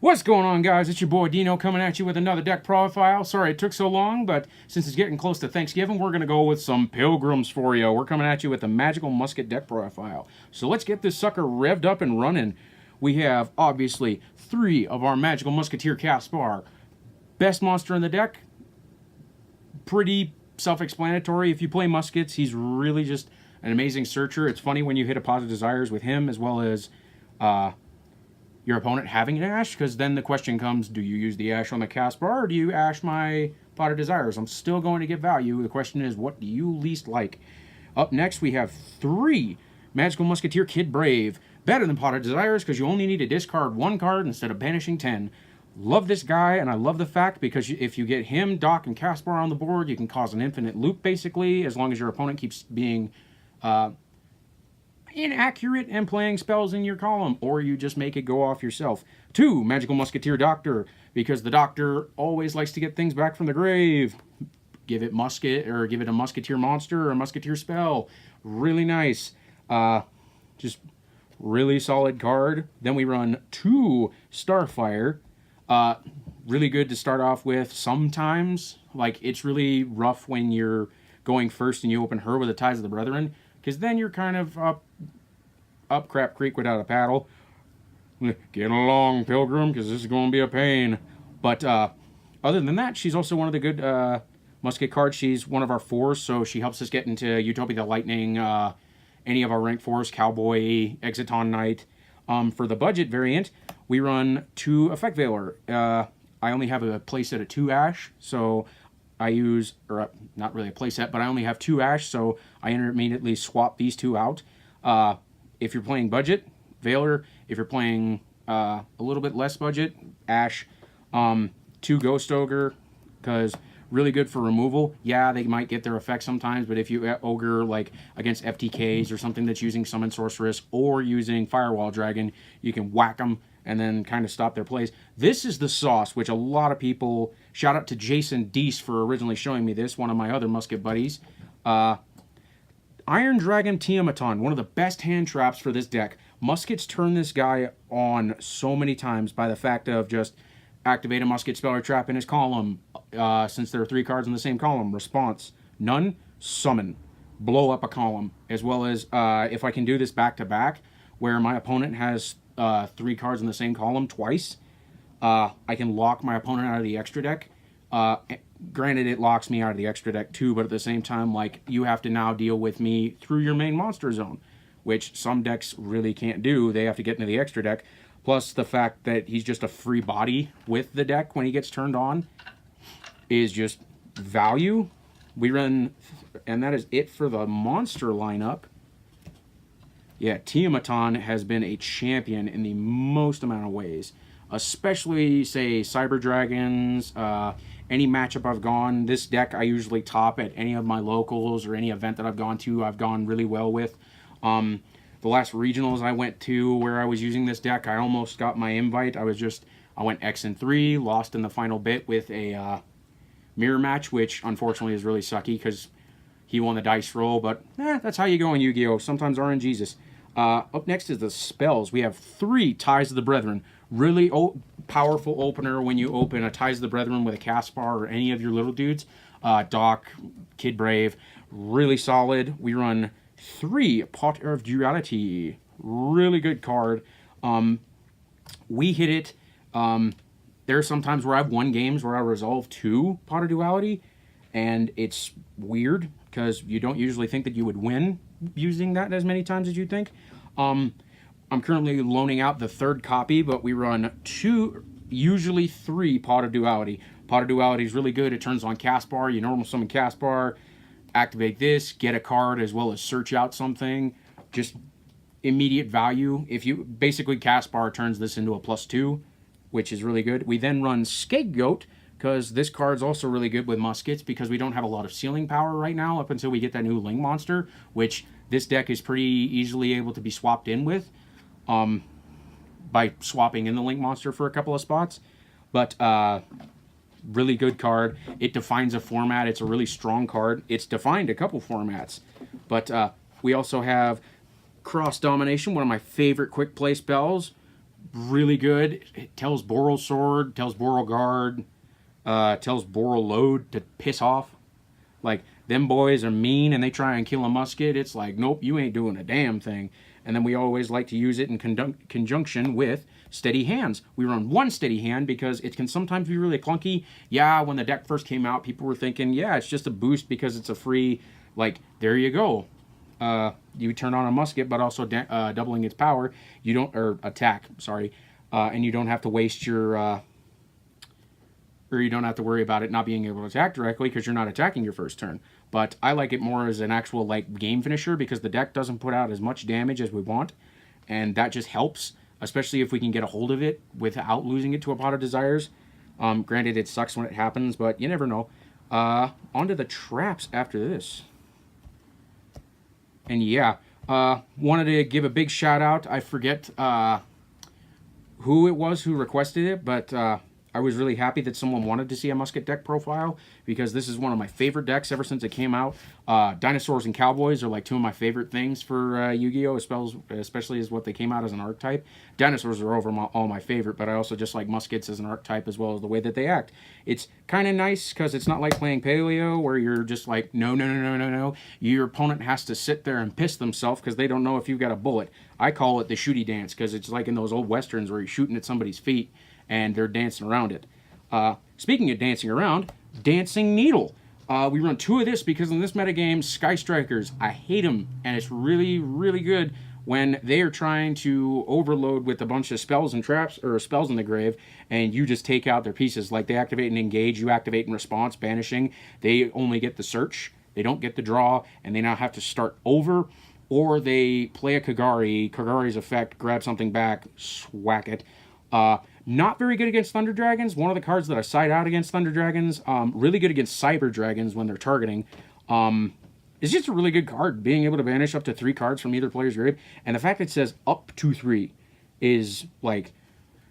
What's going on, guys? It's your boy Dino coming at you with another deck profile. Sorry it took so long, but since it's getting close to Thanksgiving, we're going to go with some Pilgrims for you. We're coming at you with a magical Musket deck profile. So let's get this sucker revved up and running. We have, obviously, 3 of our magical Musketeer Caspar. Best monster in the deck. Pretty self-explanatory. If you play Muskets, he's really just an amazing searcher. It's funny when you hit a Pot of Desires with him, as well as your opponent having an Ash, because then the question comes, do you use the Ash on the Caspar, or do you Ash my Pot of Desires? I'm still going to get value. The question is, what do you least like? Up next, we have 3 Magical Musketeer Kid Brave. Better than Pot of Desires, because you only need to discard 1 card instead of banishing 10. Love this guy, and I love the fact, because if you get him, Doc, and Caspar on the board, you can cause an infinite loop, basically, as long as your opponent keeps being inaccurate and playing spells in your column, or you just make it go off yourself. 2, Magical Musketeer Doctor, because the Doctor always likes to get things back from the grave. Give it Musket, or give it a Musketeer monster or a Musketeer spell. Really nice. Just really solid card. Then we run 2 Starfire. Really good to start off with sometimes. Like, it's really rough when you're going first and you open her with the Ties of the Brethren, because then you're kind of up crap creek without a paddle. Get along, Pilgrim, because this is going to be a pain. But other than that, she's also one of the good Musket cards. She's one of our 4s, so she helps us get into Utopia the Lightning, any of our rank 4s, Cowboy, Exiton Knight. For the budget variant, we run 2 Effect Veiler. I only have a playset of 2 Ash, so I use, or not really a playset, but I only have 2 Ash, so I intermittently swap these 2 out. If you're playing budget, Veiler. If you're playing a little bit less budget, Ash. 2 Ghost Ogre, because really good for removal. Yeah, they might get their effect sometimes, but if you Ogre like against FTKs or something that's using Summon Sorceress or using Firewall Dragon, you can whack them and then kind of stop their plays. This is the sauce, which a lot of people, shout out to Jason Deese for originally showing me this, one of my other Musket buddies. Iron Dragon Tiamaton, one of the best hand traps for this deck. Muskets turn this guy on so many times by the fact of just activate a Musket spell or trap in his column. Since there are 3 cards in the same column, response, none, summon, blow up a column. As well as if I can do this back to back, where my opponent has 3 cards in the same column twice, I can lock my opponent out of the extra deck. Granted, it locks me out of the extra deck too, but at the same time, like, you have to now deal with me through your main monster zone, which some decks really can't do. They have to get into the extra deck. Plus, the fact that he's just a free body with the deck when he gets turned on is just value. We run, and that is it for the monster lineup. Yeah, Tiamaton has been a champion in the most amount of ways, especially, say, Cyber Dragons, any matchup I've gone. This deck I usually top at any of my locals or any event that I've gone to, I've gone really well with. The last regionals I went to where I was using this deck, I almost got my invite. I went X and 3, lost in the final bit with a mirror match, which unfortunately is really sucky because he won the dice roll, but that's how you go in Yu-Gi-Oh! Sometimes RNGesus. Up next is the spells. We have 3 Ties of the Brethren. Really powerful opener when you open a Ties of the Brethren with a Caspar or any of your little dudes. Doc, Kid Brave, really solid. We run 3 Pot of Duality. Really good card. We hit it. There are some times where I've won games where I resolve 2 Pot of Duality, and it's weird because you don't usually think that you would win using that as many times as you think. I'm currently loaning out the 3rd copy, but we run 2, usually 3 Pot of Duality. Pot of Duality is really good. It turns on Caspar. You normal summon Caspar, activate this, get a card, as well as search out something. Just immediate value. If you basically, Caspar turns this into a +2, which is really good. We then run Scapegoat, because this card's also really good with Muskets, because we don't have a lot of ceiling power right now up until we get that new Link monster, which this deck is pretty easily able to be swapped in with by swapping in the Link monster for a couple of spots. But really good card. It defines a format. It's a really strong card. It's defined a couple formats. But we also have Cross Domination, one of my favorite quick play spells. really good. It tells Boral Sword, tells Boral Guard, tells Boral Load to piss off. Like, them boys are mean and they try and kill a musket. It's like, nope, you ain't doing a damn thing. And then we always like to use it in conjunction with Steady Hands. We run one Steady Hand because it can sometimes be really clunky. Yeah, when the deck first came out, people were thinking, yeah, it's just a boost because it's a free, like, there you go. You turn on a musket, but also doubling its power. You don't, or attack, sorry. And you don't have to waste your, or you don't have to worry about it not being able to attack directly because you're not attacking your first turn. But I like it more as an actual, like, game finisher because the deck doesn't put out as much damage as we want. And that just helps, especially if we can get a hold of it without losing it to a Pot of Desires. Granted, it sucks when it happens, but you never know. Onto the traps after this. And yeah, wanted to give a big shout out. I forget who it was who requested it, but I was really happy that someone wanted to see a Musket deck profile because this is one of my favorite decks ever since it came out. Dinosaurs and Cowboys are like two of my favorite things for Yu-Gi-Oh! Especially as what they came out as an archetype. Dinosaurs are all my favorite, but I also just like Muskets as an archetype as well as the way that they act. It's kind of nice because it's not like playing Paleo where you're just like, no. Your opponent has to sit there and piss themselves because they don't know if you've got a bullet. I call it the shooty dance because it's like in those old westerns where you're shooting at somebody's feet and they're dancing around it. Speaking of dancing around, Dancing Needle. We run two of this because in this metagame, Sky Strikers, I hate them, and it's really, really good when they are trying to overload with a bunch of spells and traps, or spells in the grave, and you just take out their pieces. Like, they activate and engage, you activate in response, banishing. They only get the search, they don't get the draw, and they now have to start over, or they play a Kagari, Kagari's effect, grab something back, swack it. Not very good against Thunder Dragons. One of the cards that I side out against Thunder Dragons. Really good against Cyber Dragons when they're targeting. It's just a really good card. Being able to banish up to 3 cards from either player's grave. And the fact that it says up to 3 is, like,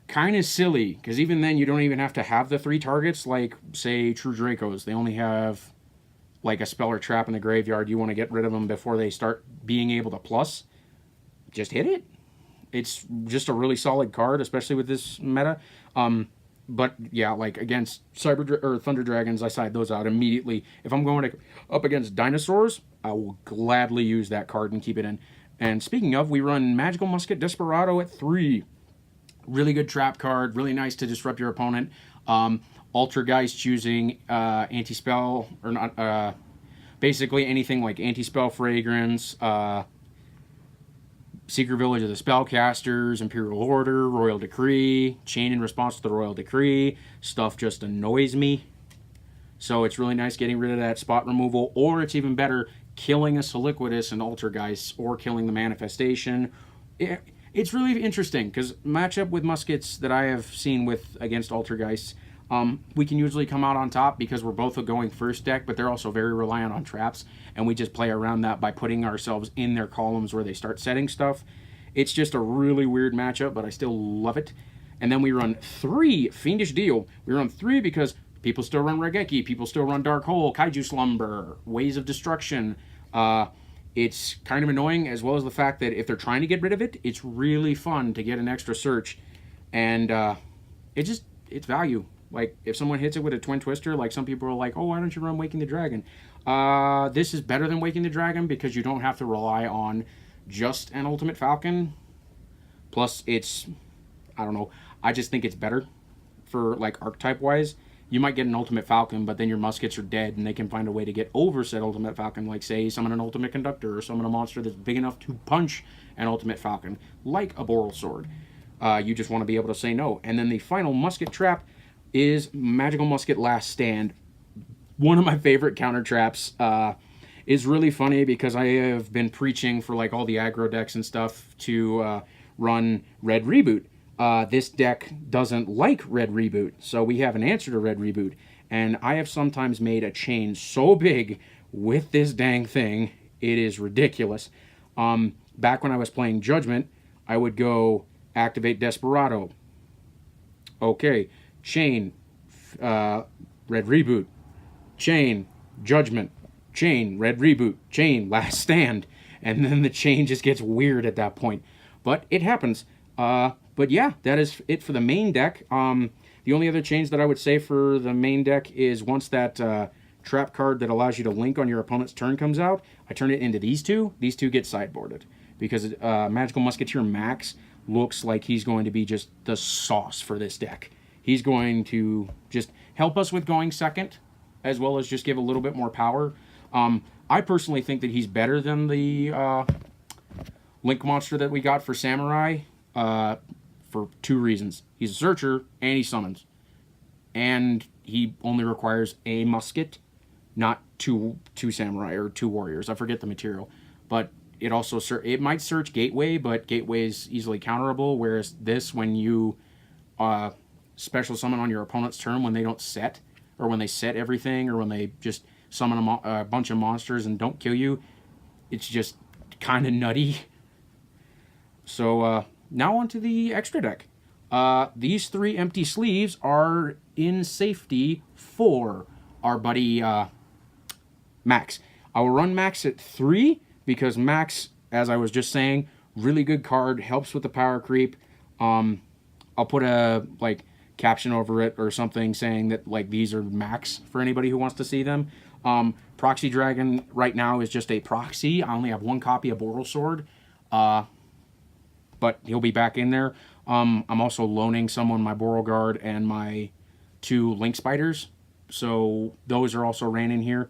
kind of silly. Because even then, you don't even have to have the 3 targets. Like, say, True Dracos. They only have, like, a spell or trap in the graveyard. You want to get rid of them before they start being able to plus. Just hit it. It's just a really solid card, especially with this meta. But yeah, like against Thunder Dragons, I side those out immediately. If I'm going up against Dinosaurs, I will gladly use that card and keep it in. And speaking of, we run Magical Musket Desperado at 3. Really good trap card, really nice to disrupt your opponent. Altergeist choosing anti-spell, or not, basically anything like anti-spell fragrance, Secret Village of the Spellcasters, Imperial Order, Royal Decree, Chain in response to the Royal Decree. Stuff just annoys me. So it's really nice getting rid of that spot removal, or it's even better, killing a Soliquidus and Altergeist, or killing the Manifestation. It's really interesting, because matchup with Muskets that I have seen against Altergeists, we can usually come out on top because we're both a going first deck, but they're also very reliant on traps, and we just play around that by putting ourselves in their columns where they start setting stuff. It's just a really weird matchup, but I still love it. And then we run 3 Fiendish Deal. We run 3 because people still run Regeki, people still run Dark Hole, Kaiju Slumber, Ways of Destruction. It's kind of annoying, as well as the fact that if they're trying to get rid of it, it's really fun to get an extra search, and it's value. Like, if someone hits it with a Twin Twister, like some people are like, oh, why don't you run Waking the Dragon? This is better than Waking the Dragon because you don't have to rely on just an Ultimate Falcon. Plus, it's, I don't know, I just think it's better for, like, archetype-wise. You might get an Ultimate Falcon, but then your Muskets are dead, and they can find a way to get over said Ultimate Falcon, like, say, summon an Ultimate Conductor, or summon a monster that's big enough to punch an Ultimate Falcon, like a Boral Sword. You just want to be able to say no. And then the final Musket trap is Magical Musket Last Stand. One of my favorite counter traps. Is really funny because I have been preaching for like all the aggro decks and stuff to run Red Reboot. This deck doesn't like Red Reboot, so we have an answer to Red Reboot. And I have sometimes made a chain so big with this dang thing, it is ridiculous. Back when I was playing Judgment, I would go activate Desperado. Okay. Chain, Red Reboot, Chain, Judgment, Chain, Red Reboot, Chain, Last Stand, and then the chain just gets weird at that point. But it happens. But yeah, that is it for the main deck. The only other change that I would say for the main deck is once that trap card that allows you to link on your opponent's turn comes out, I turn it into these two. These two get sideboarded because Magical Musketeer Max looks like he's going to be just the sauce for this deck. He's going to just help us with going second, as well as just give a little bit more power. I personally think that he's better than the Link monster that we got for Samurai for two reasons. He's a searcher, and he summons. And he only requires a musket, not two samurai or two warriors. I forget the material. But it also it might search gateway, but gateway is easily counterable, whereas this, when you special summon on your opponent's turn when they don't set, or when they set everything, or when they just summon a bunch of monsters and don't kill you, it's just kind of nutty. So now on to the extra deck. These three empty sleeves are in safety for our buddy Max. I will run Max at 3 because Max, as I was just saying, really good card, helps with the power creep. I'll put a caption over it or something saying that these are Max for anybody who wants to see them. Proxy Dragon right now is just a proxy. I only have one copy of Boral Sword, but he'll be back in there. I'm also loaning someone my Boral Guard and my 2 Link Spiders, so those are also ran in here.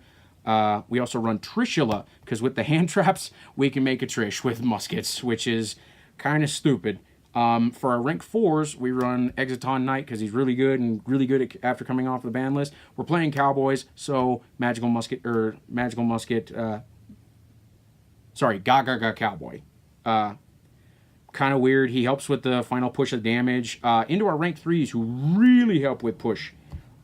We also run Trishula, because with the hand traps, we can make a Trish with muskets, which is kind of stupid. For our rank 4s, we run Exiton Knight, because he's really good, and really good after coming off the ban list. We're playing Cowboys, so Gaga Cowboy. Kind of weird. He helps with the final push of damage. Into our rank 3s, who really help with push.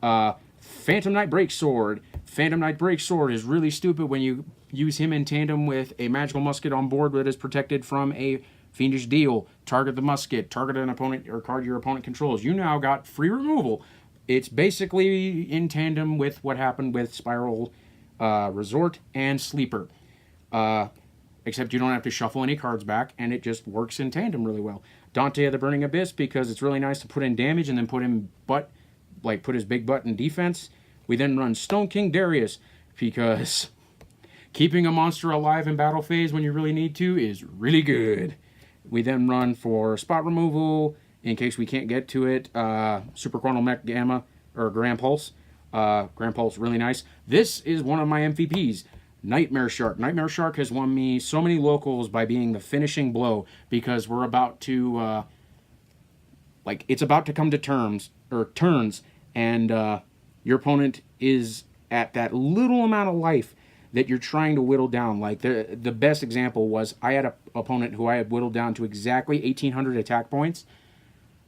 Phantom Knight Breaksword. Phantom Knight Breaksword is really stupid when you use him in tandem with a magical musket on board that is protected from a fiendish deal. Target the musket, target an opponent or card your opponent controls. You now got free removal. It's basically in tandem with what happened with Spiral Resort and Sleeper. Except you don't have to shuffle any cards back, and it just works in tandem really well. Dante of the Burning Abyss, because it's really nice to put in damage and then put his big butt in defense. We then run Stone King Darius, because keeping a monster alive in battle phase when you really need to is really good. We then run for spot removal, in case we can't get to it, Super Chronal Mech Gamma, or Grand Pulse. Grand Pulse, really nice. This is one of my MVPs. Nightmare Shark. Nightmare Shark has won me so many locals by being the finishing blow, because we're about to, it's about to come to turns, and your opponent is at that little amount of life that you're trying to whittle down. The best example was I had an opponent who I had whittled down to exactly 1,800 attack points,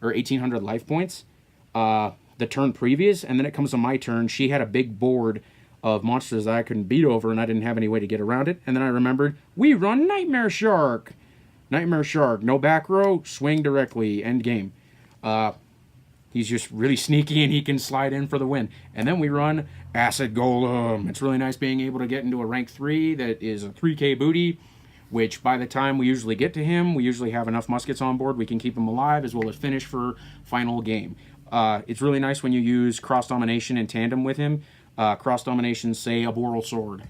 or 1,800 life points, the turn previous, and then it comes to my turn. She had a big board of monsters that I couldn't beat over, and I didn't have any way to get around it. And then I remembered, we run Nightmare Shark. Nightmare Shark, no back row, swing directly, end game. He's just really sneaky, and he can slide in for the win. And then we run Acid Golem. It's really nice being able to get into a rank 3 that is a 3k booty, which by the time we usually get to him, we usually have enough muskets on board. We can keep him alive, as well as finish for final game. It's really nice when you use Cross Domination in tandem with him. Cross Domination, say a Boral Sword.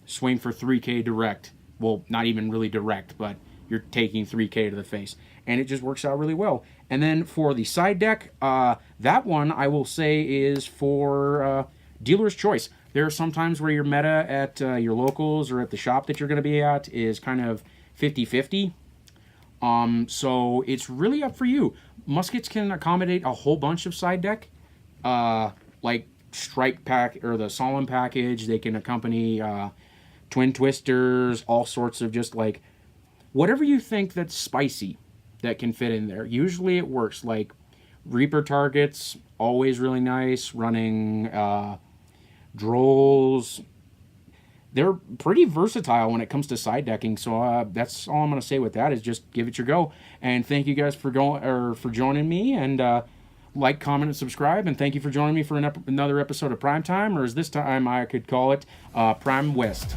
Swing for 3k direct. Well, not even really direct, but you're taking 3k to the face. And it just works out really well. And then for the side deck, that one I will say is for dealer's choice. There are some times where your meta at your locals or at the shop that you're going to be at is kind of 50-50. So it's really up for you. Muskets can accommodate a whole bunch of side deck, like Strike Pack or the Solemn package. They can accompany Twin Twisters, all sorts of just whatever you think that's spicy that can fit in there. Usually it works. Like Reaper targets, always really nice. Running Drolls. They're pretty versatile when it comes to side decking. So that's all I'm going to say with that, is just give it your go. And thank you guys for joining me. And like, comment, and subscribe. And thank you for joining me for another episode of Prime Time, or as this time I could call it, Prime West.